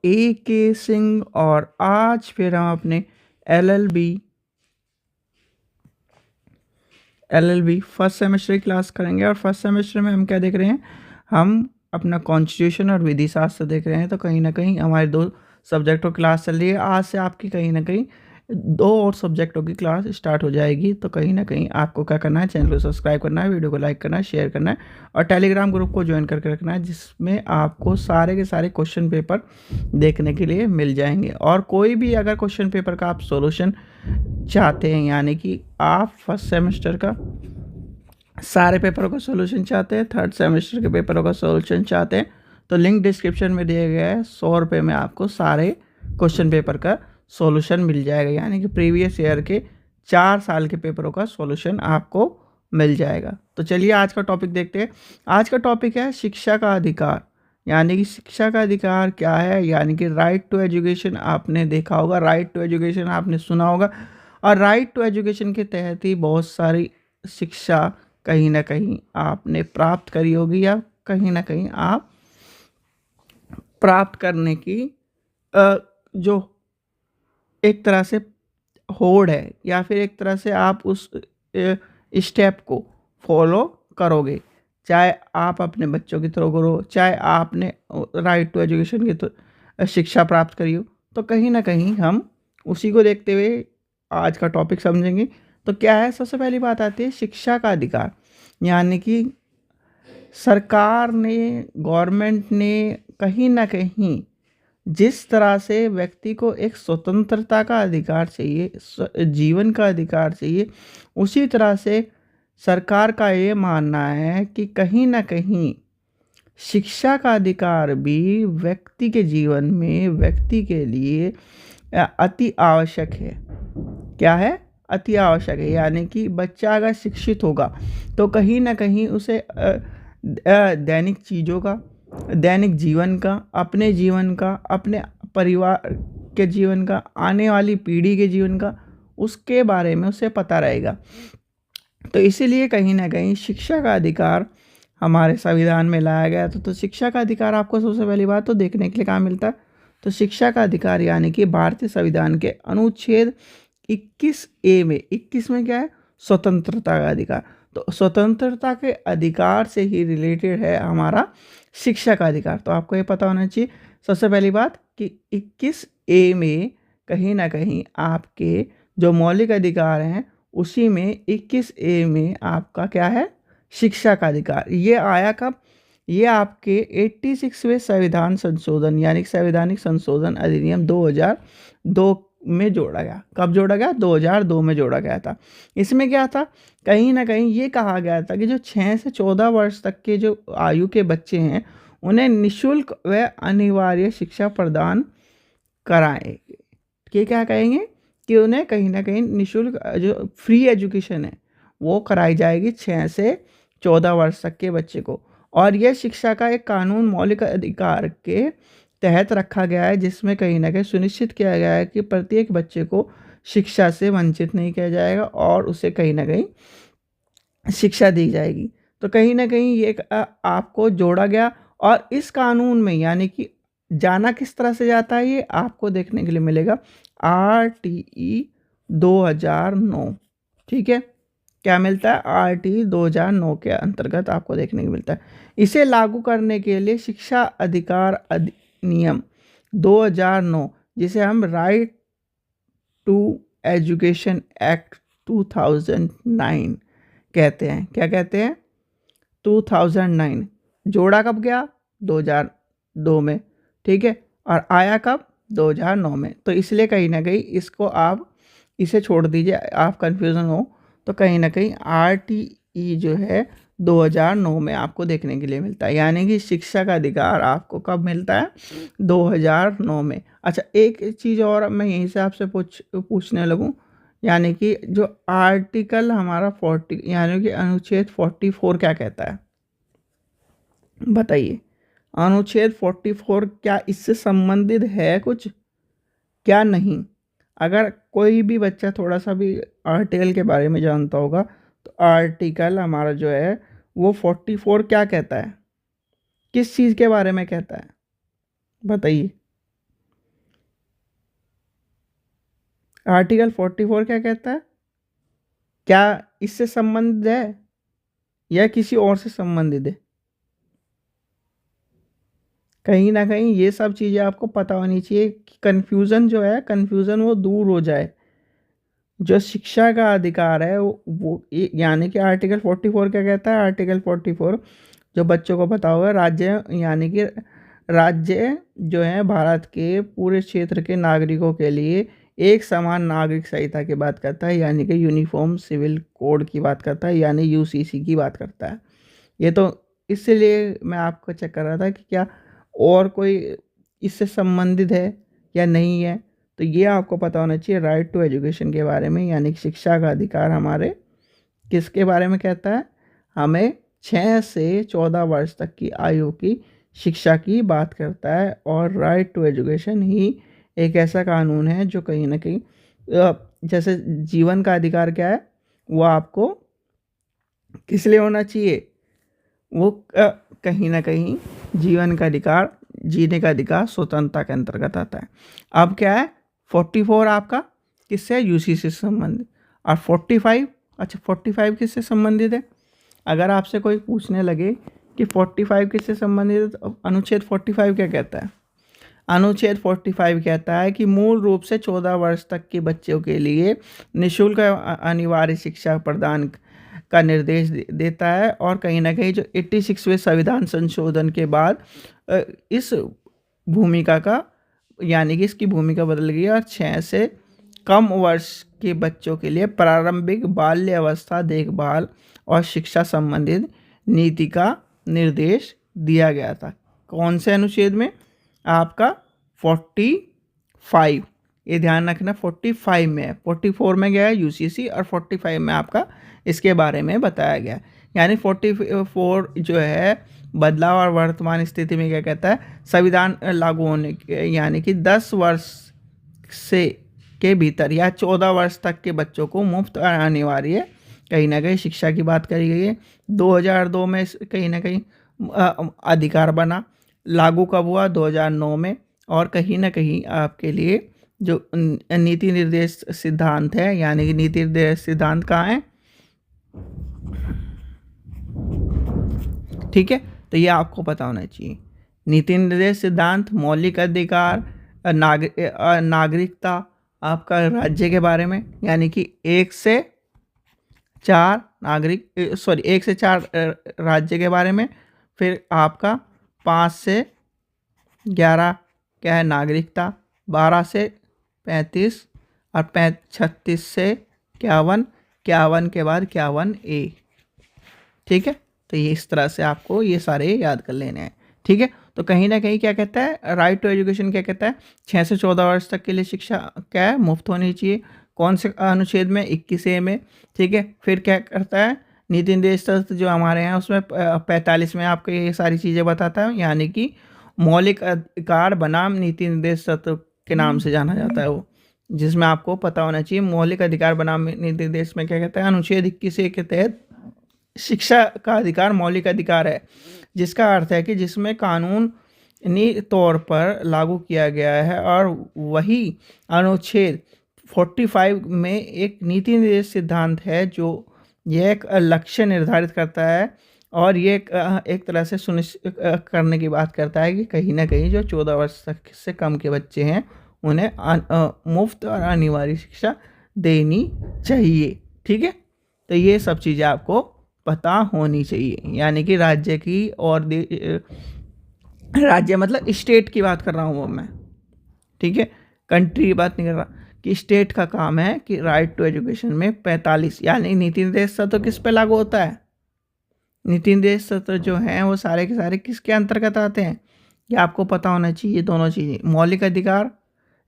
AK Singh और आज फिर हम अपने LLB फर्स्ट सेमेस्टर की क्लास करेंगे। और फर्स्ट सेमेस्टर में हम क्या देख रहे हैं, हम अपना कॉन्स्टिट्यूशन और विधि शास्त्र देख रहे हैं। तो कहीं ना कहीं हमारे 2 सब्जेक्टों की क्लास चल रही है। आज से आपकी कहीं ना कहीं 2 और सब्जेक्टों की क्लास स्टार्ट हो जाएगी। तो कहीं ना कहीं आपको क्या करना है, चैनल को सब्सक्राइब करना है, वीडियो को लाइक करना है, शेयर करना है और टेलीग्राम ग्रुप को ज्वाइन करके रखना है, जिसमें आपको सारे के सारे क्वेश्चन पेपर देखने के लिए मिल जाएंगे। और कोई भी अगर क्वेश्चन पेपर का आप सॉल्यूशन चाहते हैं, यानी कि आप फर्स्ट सेमेस्टर का सारे पेपरों का सॉल्यूशन चाहते हैं, थर्ड सेमेस्टर के पेपरों का सॉल्यूशन चाहते हैं, तो लिंक डिस्क्रिप्शन में दिया गया है। 100 रुपये में आपको सारे क्वेश्चन पेपर का सॉल्यूशन मिल जाएगा, यानी कि प्रीवियस ईयर के 4 साल के पेपरों का सॉल्यूशन आपको मिल जाएगा। तो चलिए आज का टॉपिक देखते हैं। आज का टॉपिक है शिक्षा का अधिकार। यानी कि शिक्षा का अधिकार क्या है, यानी कि राइट टू एजुकेशन आपने देखा होगा, राइट टू एजुकेशन आपने सुना होगा। और राइट टू एजुकेशन के तहत ही बहुत सारी शिक्षा कहीं ना कहीं आपने प्राप्त करी होगी, या कहीं ना कहीं आप प्राप्त करने की जो एक तरह से होड़ है, या फिर एक तरह से आप उस स्टेप को फॉलो करोगे, चाहे आप अपने बच्चों के थ्रू करो, चाहे आपने राइट टू एजुकेशन के थ्रू शिक्षा प्राप्त करी हो। तो कहीं ना कहीं हम उसी को देखते हुए आज का टॉपिक समझेंगे। तो क्या है, सबसे पहली बात आती है शिक्षा का अधिकार। यानी कि सरकार ने, गवर्नमेंट ने कहीं ना कहीं जिस तरह से व्यक्ति को एक स्वतंत्रता का अधिकार चाहिए, जीवन का अधिकार चाहिए, उसी तरह से सरकार का ये मानना है कि कहीं ना कहीं शिक्षा का अधिकार भी व्यक्ति के जीवन में, व्यक्ति के लिए अति आवश्यक है। क्या है, अति आवश्यक है। यानी कि बच्चा अगर शिक्षित होगा तो कहीं ना कहीं उसे दैनिक चीज़ों का, दैनिक जीवन का, अपने जीवन का, अपने परिवार के जीवन का, आने वाली पीढ़ी के जीवन का, उसके बारे में उसे पता रहेगा। तो इसीलिए कहीं ना कहीं शिक्षा का अधिकार हमारे संविधान में लाया गया। तो शिक्षा का अधिकार आपको सबसे पहली बात तो देखने के लिए कहाँ मिलता है, तो शिक्षा का अधिकार यानी कि भारतीय संविधान के अनुच्छेद 21A में, 21 में क्या है, स्वतंत्रता का अधिकार। तो स्वतंत्रता के अधिकार से ही रिलेटेड है हमारा शिक्षा का अधिकार। तो आपको ये पता होना चाहिए सबसे पहली बात कि 21A में कहीं ना कहीं आपके जो मौलिक अधिकार हैं, उसी में 21A में आपका क्या है, शिक्षा का अधिकार। ये आया कब, ये आपके 86वें संविधान संशोधन यानी संवैधानिक संशोधन अधिनियम 2002 में जोड़ा गया। कब जोड़ा गया, 2002 में जोड़ा गया था। इसमें क्या था, कहीं ना कहीं ये कहा गया था कि जो 6 से 14 वर्ष तक के जो आयु के बच्चे हैं, उन्हें निःशुल्क व अनिवार्य शिक्षा प्रदान कराएं। कि क्या कहेंगे कि उन्हें कहीं ना कहीं निःशुल्क जो फ्री एजुकेशन है वो कराई जाएगी 6 से 14 वर्ष तक के बच्चे को। और यह शिक्षा का एक कानून मौलिक अधिकार के तहत रखा गया है, जिसमें कहीं ना कहीं सुनिश्चित किया गया है कि प्रत्येक बच्चे को शिक्षा से वंचित नहीं किया जाएगा और उसे कहीं ना कहीं शिक्षा दी जाएगी। तो कहीं ना कहीं ये आपको जोड़ा गया। और इस कानून में यानी कि जाना किस तरह से जाता है, ये आपको देखने के लिए मिलेगा RTE 2009। ठीक है, क्या मिलता है, RTE 2009 के अंतर्गत आपको देखने को मिलता है। इसे लागू करने के लिए शिक्षा अधिकार अधिनियम 2009, जिसे हम राइट टू एजुकेशन एक्ट 2009 कहते हैं। क्या कहते हैं, 2009 जोड़ा कब गया, 2002 में। ठीक है, और आया कब, 2009 में। तो इसलिए कहीं ना कहीं इसको आप इसे छोड़ दीजिए, आप कंफ्यूजन हो तो कहीं ना कहीं RTE जो है 2009 में आपको देखने के लिए मिलता है। यानी कि शिक्षा का अधिकार आपको कब मिलता है, 2009 में। अच्छा, एक चीज़ और मैं यहीं से आपसे पूछने लगूं, यानी कि जो आर्टिकल हमारा 40 यानी कि अनुच्छेद 44 क्या कहता है, बताइए। अनुच्छेद 44 क्या इससे संबंधित है कुछ, क्या नहीं। अगर कोई भी बच्चा थोड़ा सा भी आर्टिकल के बारे में जानता होगा, तो आर्टिकल हमारा जो है वो 44 क्या कहता है, किस चीज़ के बारे में कहता है, बताइए। आर्टिकल 44 क्या कहता है? क्या इससे संबंधित है या किसी और से संबंधित है? कहीं ना कहीं ये सब चीज़ें आपको पता होनी चाहिए कि कन्फ्यूज़न जो है, कन्फ्यूज़न वो दूर हो जाए। जो शिक्षा का अधिकार है यानी कि आर्टिकल 44 क्या कहता है? आर्टिकल 44 जो बच्चों को पता होगा, राज्य यानी कि राज्य जो है भारत के पूरे क्षेत्र के नागरिकों के लिए एक समान नागरिक संहिता की बात करता है, यानी कि यूनिफॉर्म सिविल कोड की बात करता है, यानी यूसीसी की बात करता है। ये तो इसलिए मैं आपको चेक कर रहा था कि क्या और कोई इससे संबंधित है या नहीं है। तो ये आपको पता होना चाहिए राइट टू एजुकेशन के बारे में, यानी कि शिक्षा का अधिकार हमारे किसके बारे में कहता है? हमें 6 से 14 वर्ष तक की आयु की शिक्षा की बात करता है। और राइट टू एजुकेशन ही एक ऐसा कानून है जो कहीं ना कहीं जैसे जीवन का अधिकार क्या है, वो आपको किस लिए होना चाहिए? वो कहीं ना कहीं जीवन का अधिकार, जीने का अधिकार स्वतंत्रता के अंतर्गत आता है। अब क्या है? 44 आपका किससे? यूसी से संबंधित। और 45, अच्छा 45 किससे संबंधित है? अगर आपसे कोई पूछने लगे कि 45 किससे संबंधित है, तो अनुच्छेद 45 क्या कहता है? अनुच्छेद 45 कहता है कि मूल रूप से 14 वर्ष तक के बच्चों के लिए निःशुल्क अनिवार्य शिक्षा प्रदान का निर्देश देता है। और कहीं ना कहीं जो 86वें संविधान संशोधन के बाद इस भूमिका का, यानी कि इसकी भूमिका बदल गई और 6 से कम वर्ष के बच्चों के लिए प्रारंभिक बाल्य अवस्था देखभाल और शिक्षा संबंधित नीति का निर्देश दिया गया था। कौन से अनुच्छेद में? आपका 45, ये ध्यान रखना 45 में है। 44 में गया है यूसीसी और 45 में आपका इसके बारे में बताया गया। यानी 44 जो है बदलाव और वर्तमान स्थिति में क्या कहता है? संविधान लागू होने के यानी कि 10 वर्ष से के भीतर या 14 वर्ष तक के बच्चों को मुफ्त और अनिवार्य कहीं ना कहीं शिक्षा की बात करी गई है। 2002 में कहीं ना कहीं अधिकार बना। लागू कब हुआ? 2009 में। और कहीं ना कहीं आपके लिए जो नीति निर्देश सिद्धांत है, यानी कि नीति निर्देश सिद्धांत कहाँ है? ठीक है, तो ये आपको पता होना चाहिए। नीति निर्देश सिद्धांत, मौलिक अधिकार, नागरिकता, आपका राज्य के बारे में, यानी कि 1 से 4 राज्य के बारे में। फिर आपका 5 से 11 क्या है? नागरिकता। 12 से 35 और 36 से 51 के बाद 51A। ठीक है, तो ये इस तरह से आपको ये सारे याद कर लेने हैं। ठीक है, तो कहीं ना कहीं क्या कहता है राइट टू एजुकेशन? क्या कहता है? 6 से 14 वर्ष तक के लिए शिक्षा क्या है? मुफ्त होनी चाहिए। कौन से अनुच्छेद में? 21A में। ठीक है, फिर क्या करता है? नीति निर्देश तत्व जो हमारे हैं उसमें 45 में आपको ये सारी चीज़ें बताता है, यानी कि मौलिक अधिकार बनाम नीति निर्देश तत्व के नाम से जाना जाता है वो, जिसमें आपको पता होना चाहिए मौलिक अधिकार बनाम नीति निर्देश में क्या कहता है? अनुच्छेद 21A के तहत शिक्षा का अधिकार मौलिक अधिकार है, जिसका अर्थ है कि जिसमें कानूनी तौर पर लागू किया गया है। और वही अनुच्छेद 45 में एक नीति निर्देश सिद्धांत है जो यह एक लक्ष्य निर्धारित करता है और ये एक तरह से सुनिश्चित करने की बात करता है कि कहीं ना कहीं जो 14 वर्ष तक से कम के बच्चे हैं उन्हें मुफ्त और अनिवार्य शिक्षा देनी चाहिए। ठीक है, तो ये सब चीज़ें आपको पता होनी चाहिए, यानी कि राज्य की और राज्य मतलब स्टेट की बात कर रहा हूँ मैं। ठीक है, कंट्री की बात नहीं कर रहा, कि स्टेट का काम है कि राइट टू एजुकेशन में 45 यानी नीति निर्देश तत्व किस पे लागू होता है? नीति निर्देश तत्व जो हैं वो सारे के सारे किसके अंतर्गत आते हैं? ये आपको पता होना चाहिए। दोनों चीज़ें, मौलिक अधिकार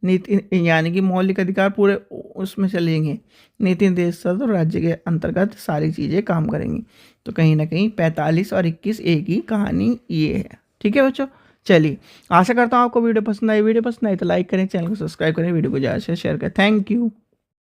नीति, यानी कि मौलिक अधिकार पूरे उसमें चलेंगे, नीति निर्देश तत्व राज्य के अंतर्गत सारी चीज़ें काम करेंगी। तो कहीं ना कहीं 45 और 21A की कहानी ये है। ठीक है बच्चों, चलिए आशा करता हूँ आपको वीडियो पसंद आई। वीडियो पसंद आई तो लाइक करें, चैनल को सब्सक्राइब करें, वीडियो को ज़्यादा से शेयर करें। Thank you.